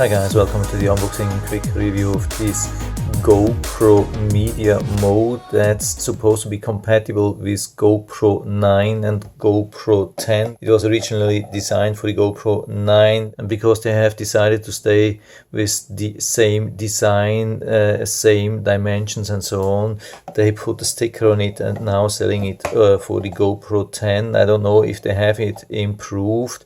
Hi guys, welcome to the unboxing and quick review of this GoPro media mode that's supposed to be compatible with GoPro 9 and GoPro 10. It was originally designed for the GoPro 9, and because they have decided to stay with the same design, same dimensions and so on, they put a sticker on it and now selling it for the GoPro 10. I don't know if they have it improved.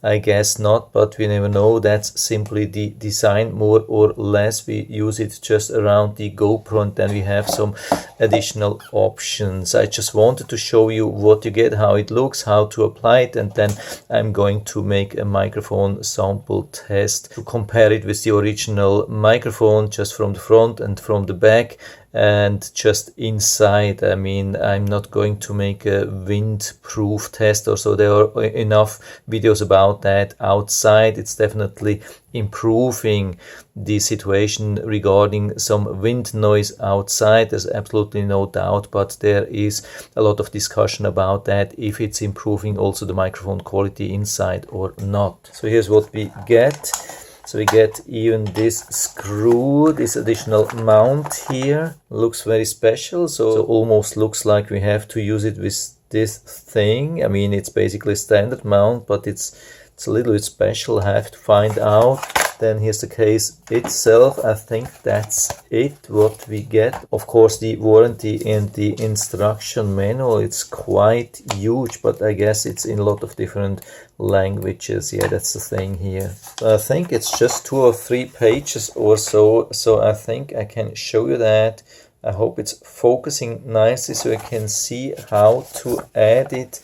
I guess not, but we never know. That's simply the design, more or less. We use it just around the GoPro and then we have some additional options. I just wanted to show you what you get, how it looks, how to apply it, and then I'm going to make a microphone sample test to compare it with the original microphone, just from the front and from the back and just inside. I mean, I'm not going to make a windproof test or so. There are enough videos about that outside. It's definitely improving the situation regarding some wind noise outside. There's absolutely no doubt, but there is a lot of discussion about that, if it's improving also the microphone quality inside or not. So here's what we get. So we get even this screw, this additional mount here. Looks very special, so almost looks like we have to use it with this thing. I mean, it's basically a standard mount, but it's a little bit special. I have to find out. Then here's the case itself. I think that's it, what we get. Of course, the warranty and the instruction manual, it's quite huge, but I guess it's in a lot of different languages. Yeah, that's the thing here. So I think it's just 2 or 3 pages or so. So I think I can show you that. I hope it's focusing nicely so you can see how to add it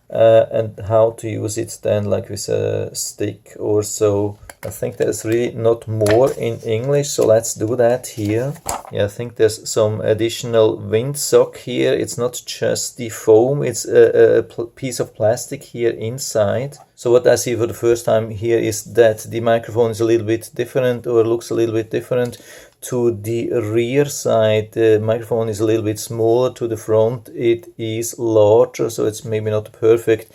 and how to use it then, like with a stick or so. I think there's really not more in English, so let's do that here. Yeah, I think there's some additional windsock here. It's not just the foam, it's a piece of plastic here inside. So what I see for the first time here is that the microphone is a little bit different, or looks a little bit different to the rear side. The microphone is a little bit smaller. To the front it is larger, so it's maybe not perfect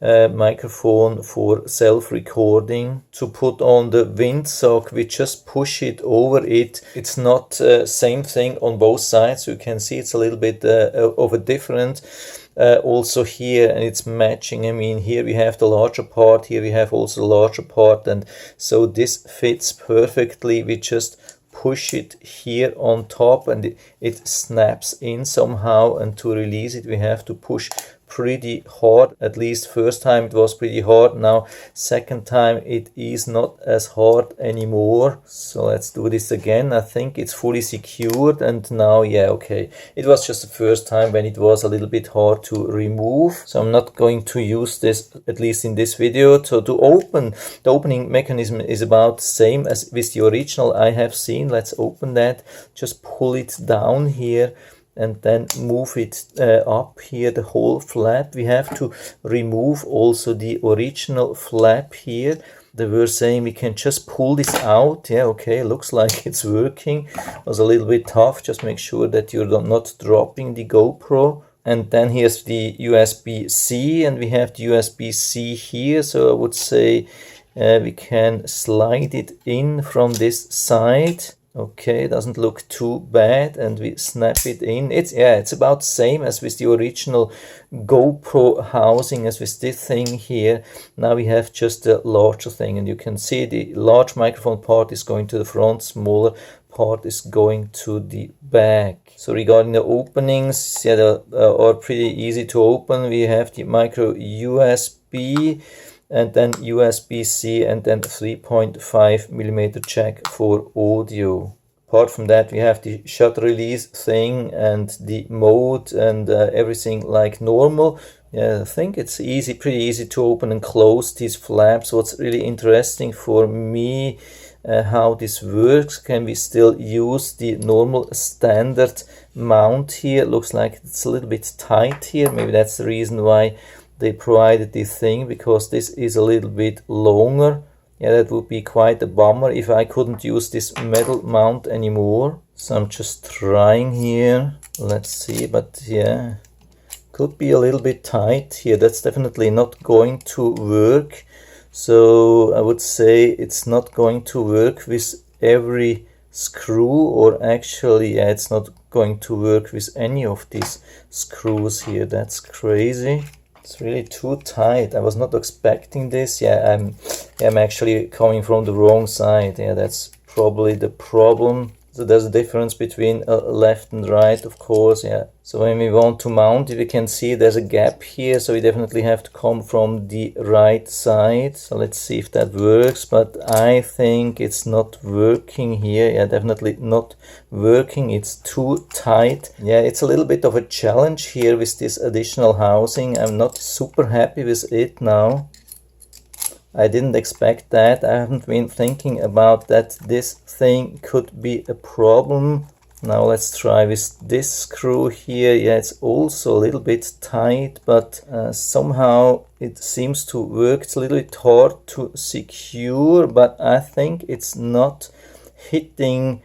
microphone for self-recording. To put on the windsock, we just push it over it. It's not same thing on both sides. You can see it's a little bit of a different also here, and it's matching. I mean, here we have the larger part, here we have also the larger part, and so this fits perfectly. We just push it here on top and it snaps in somehow, and to release it we have to push pretty hard. At least first time it was pretty hard. Now second time it is not as hard anymore. So let's do this again. I think it's fully secured, and now, yeah, okay, it was just the first time when it was a little bit hard to remove, so I'm not going to use this, at least in this video. So to open, the opening mechanism is about the same as with the original I have seen. Let's open that. Just pull it down here and then move it up here, the whole flap. We have to remove also the original flap here. They were saying we can just pull this out. Yeah, okay, looks like it's working. It was a little bit tough. Just make sure that you're not dropping the GoPro. And then here's the USB-C, and we have the USB-C here. So I would say we can slide it in from this side. Okay, doesn't look too bad, and we snap it in. It's about the same as with the original GoPro housing, as with this thing here. Now we have just a larger thing, and you can see the large microphone part is going to the front, smaller part is going to the back. So regarding the openings, yeah, they are pretty easy to open. We have the micro USB, and then USB-C, and then 3.5mm jack for audio. Apart from that, we have the shutter release thing and the mode and everything like normal. Yeah, I think it's easy, pretty easy to open and close these flaps. What's really interesting for me, how this works. Can we still use the normal standard mount here? Looks like it's a little bit tight here. Maybe that's the reason why they provided this thing, because this is a little bit longer. Yeah, that would be quite a bummer if I couldn't use this metal mount anymore. So I'm just trying here. Let's see, but yeah, could be a little bit tight here. That's definitely not going to work. So I would say it's not going to work with every screw, or actually yeah, it's not going to work with any of these screws here. That's crazy. It's really too tight. I was not expecting this. Yeah, I'm actually coming from the wrong side. Yeah, that's probably the problem. So there's a difference between left and right, of course, yeah. So when we want to mount it, we can see there's a gap here, so we definitely have to come from the right side. So let's see if that works, but I think it's not working here. Yeah, definitely not working. It's too tight. Yeah, it's a little bit of a challenge here with this additional housing. I'm not super happy with it now. I didn't expect that. I haven't been thinking about that this thing could be a problem. Now let's try with this screw here. Yeah, it's also a little bit tight, but somehow it seems to work. It's a little bit hard to secure, but I think it's not hitting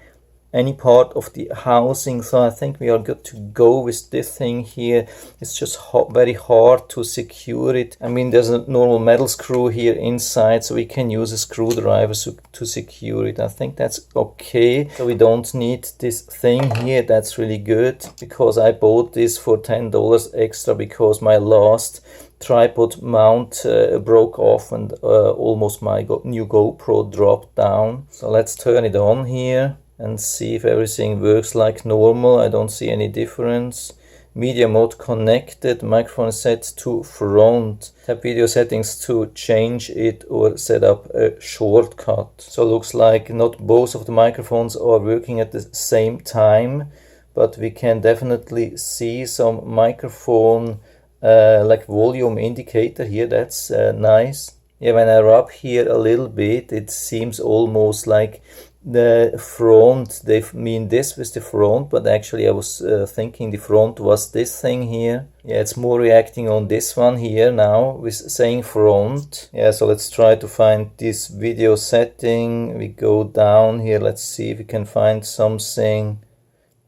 any part of the housing, so I think we are good to go with this thing here. It's just very hard to secure it. I mean, there's a normal metal screw here inside, so we can use a screwdriver to secure it. I think that's okay. So we don't need this thing here. That's really good, because I bought this for $10 extra because my last tripod mount broke off, and almost my new GoPro dropped down. So let's turn it on here and see if everything works like normal. I don't see any difference. Media mode connected, microphone set to front. Tap video settings to change it or set up a shortcut. So looks like not both of the microphones are working at the same time, but we can definitely see some microphone like volume indicator here. That's nice. Yeah, when I rub here a little bit, it seems almost like the front, they mean this with the front, but actually I was thinking the front was this thing here. Yeah, it's more reacting on this one here now with saying front. Yeah, so let's try to find this video setting. We go down here, let's see if we can find something.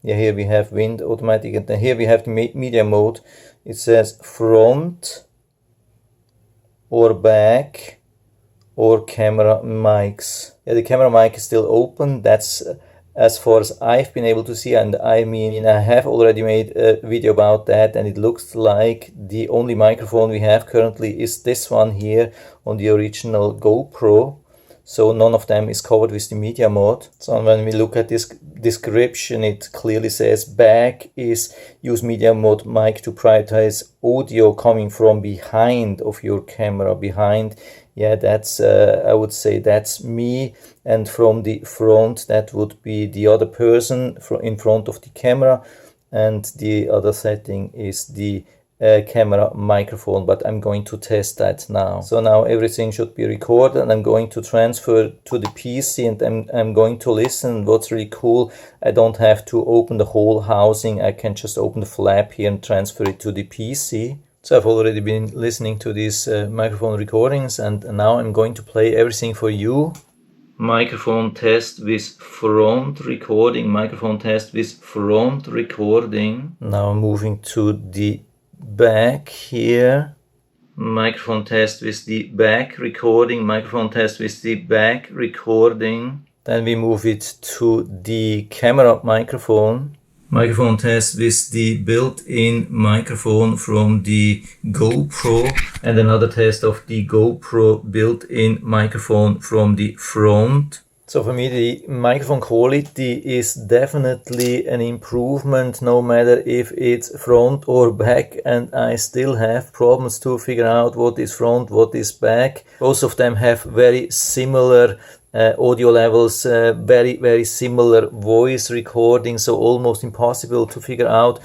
Yeah, here we have wind automatic, and then here we have the media mode. It says front or back or camera mics. Yeah, the camera mic is still open. That's as far as I've been able to see, and I mean I have already made a video about that, and it looks like the only microphone we have currently is this one here on the original GoPro. So none of them is covered with the media mode. So when we look at this description, it clearly says back is use media mode mic to prioritize audio coming from behind of your camera. Behind, yeah, that's I would say that's me, and from the front that would be the other person in front of the camera, and the other setting is the camera microphone, but I'm going to test that now. So now everything should be recorded, and I'm going to transfer to the PC, and I'm going to listen. What's really cool, I don't have to open the whole housing. I can just open the flap here and transfer it to the PC. So I've already been listening to these microphone recordings, and now I'm going to play everything for you. Microphone test with front recording, microphone test with front recording. Now moving to the back here. Microphone test with the back recording, microphone test with the back recording. Then we move it to the camera microphone. Microphone test with the built-in microphone from the GoPro, and another test of the GoPro built-in microphone from the front. So for me, the microphone quality is definitely an improvement, no matter if it's front or back, and I still have problems to figure out what is front, what is back. Both of them have very similar audio levels, very similar voice recording, so almost impossible to figure out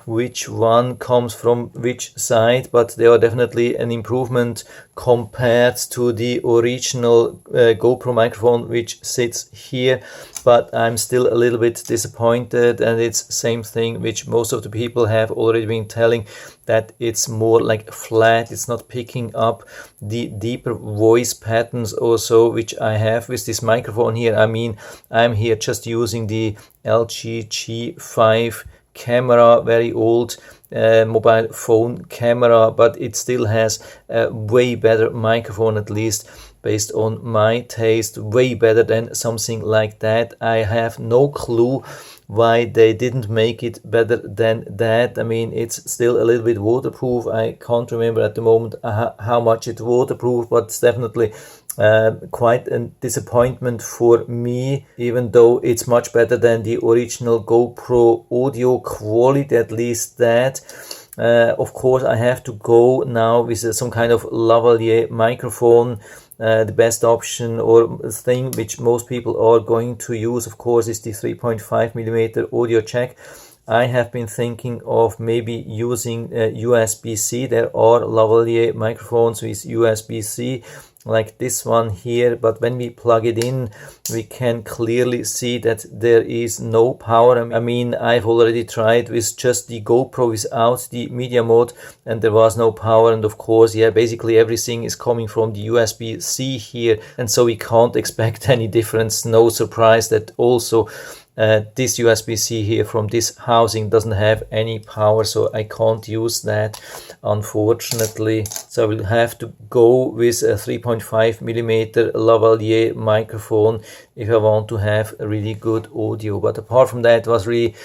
which one comes from which side, but they are definitely an improvement compared to the original GoPro microphone which sits here. But I'm still a little bit disappointed, and it's same thing which most of the people have already been telling, that it's more like flat. It's not picking up the deeper voice patterns or so which I have with this microphone here. I mean, I'm here just using the LG G5 camera, very old mobile phone camera, but it still has a way better microphone, at least based on my taste, way better than something like that. I have no clue why they didn't make it better than that. I mean, it's still a little bit waterproof. I can't remember at the moment how much it's waterproof, but it's definitely quite a disappointment for me, even though it's much better than the original GoPro audio quality, at least that. Of course, I have to go now with some kind of lavalier microphone. The best option or thing which most people are going to use, of course, is the 3.5mm audio jack. I have been thinking of maybe using USB-C. There are lavalier microphones with USB-C, like this one here, but when we plug it in, we can clearly see that there is no power. I mean, I've already tried with just the GoPro without the media mode, and there was no power. And of course, yeah, basically everything is coming from the USB-C here, and so we can't expect any difference. No surprise that also this USB-C here from this housing doesn't have any power, so I can't use that, unfortunately. So I will have to go with a 3.5mm lavalier microphone if I want to have a really good audio. But apart from that, it was really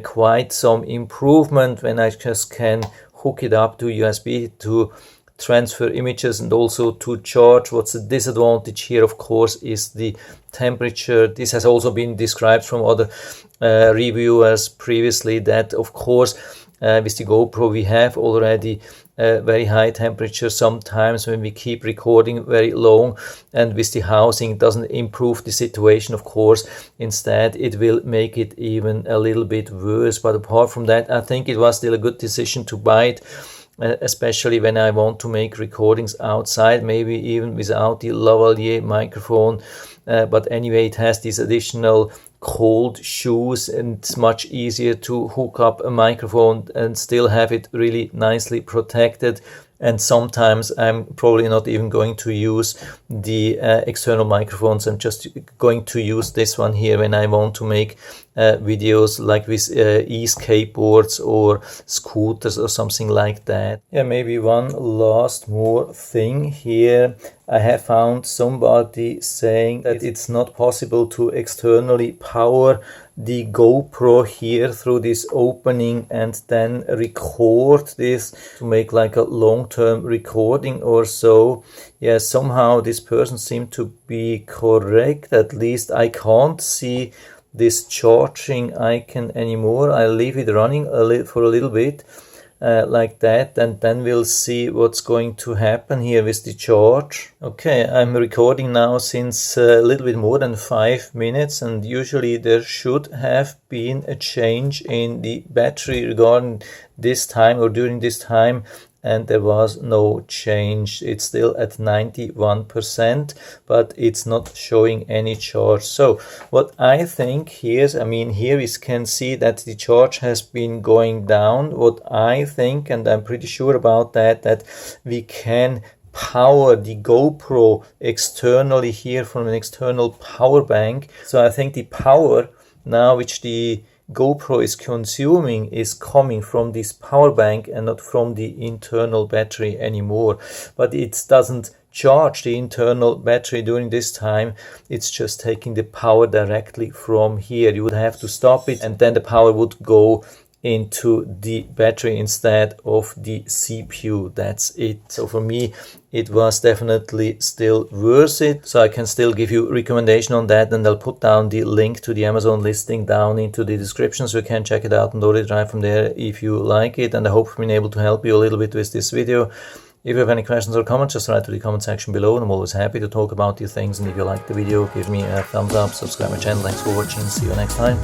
quite some improvement when I just can hook it up to USB to transfer images and also to charge. What's the disadvantage here, of course, is the temperature. This has also been described from other reviewers previously, that of course with the GoPro we have already very high temperature sometimes when we keep recording very long, and with the housing it doesn't improve the situation, of course. Instead it will make it even a little bit worse. But apart from that, I think it was still a good decision to buy it, especially when I want to make recordings outside, maybe even without the lavalier microphone. But anyway, it has these additional cold shoes, and it's much easier to hook up a microphone and still have it really nicely protected. And sometimes I'm probably not even going to use the external microphones. I'm just going to use this one here when I want to make videos like with e-skateboards or scooters or something like that. Yeah, maybe one last more thing here. I have found somebody saying that it's not possible to externally power the GoPro here through this opening and then record this to make like a long-term recording or so. Yeah, somehow this person seemed to be correct. At least I can't see this charging icon anymore. I'll leave it running for a little bit like that, and then we'll see what's going to happen here with the charge. Okay, I'm recording now since a little bit more than 5 minutes, and usually there should have been a change in the battery regarding this time or during this time, and there was no change. It's still at 91%, but it's not showing any charge. So what I think here is, I mean, here we can see that the charge has been going down. What I think, and I'm pretty sure about that, that we can power the GoPro externally here from an external power bank. So I think the power now which the GoPro is consuming is coming from this power bank and not from the internal battery anymore. But it doesn't charge the internal battery during this time. It's just taking the power directly from here. You would have to stop it, and then the power would go into the battery instead of the CPU. That's it. So for me, it was definitely still worth it. So I can still give you recommendation on that, and I'll put down the link to the Amazon listing down into the description, so you can check it out and order it right from there if you like it. And I hope I've been able to help you a little bit with this video. If you have any questions or comments, just write to the comment section below, and I'm always happy to talk about these things. And if you liked the video, give me a thumbs up, subscribe my channel. Thanks for watching. See you next time.